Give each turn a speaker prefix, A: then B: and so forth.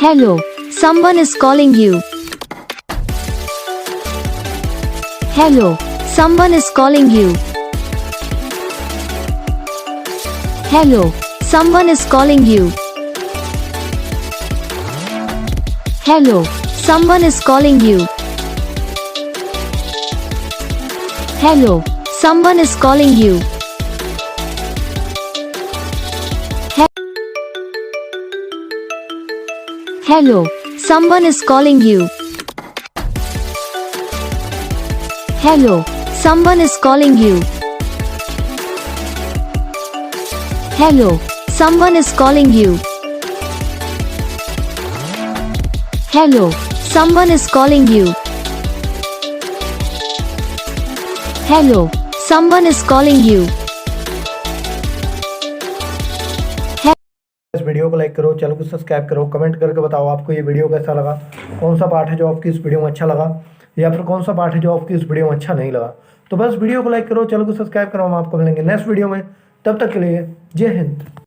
A: Hello, someone is calling you. Hello, someone is calling you. Hello, someone is calling you. Hello, someone is calling you. Hello, someone is calling you. Hello, someone is calling you. Hello, someone is calling you. Hello, someone is calling you. Hello, someone is calling you. Hello, someone is calling you.
B: इस video को like करो, channel को subscribe करो, comment करके बताओ आपको ये video कैसा लगा, कौन सा पार्ट है जो आपकी इस वीडियो में अच्छा लगा या फिर कौन सा पार्ट है जो आपकी इस वीडियो में अच्छा नहीं लगा। तो बस वीडियो को लाइक करो, चैनल को सब्सक्राइब करो, हम आपको मिलेंगे नेक्स्ट वीडियो में। तब तक के लिए जय हिंद।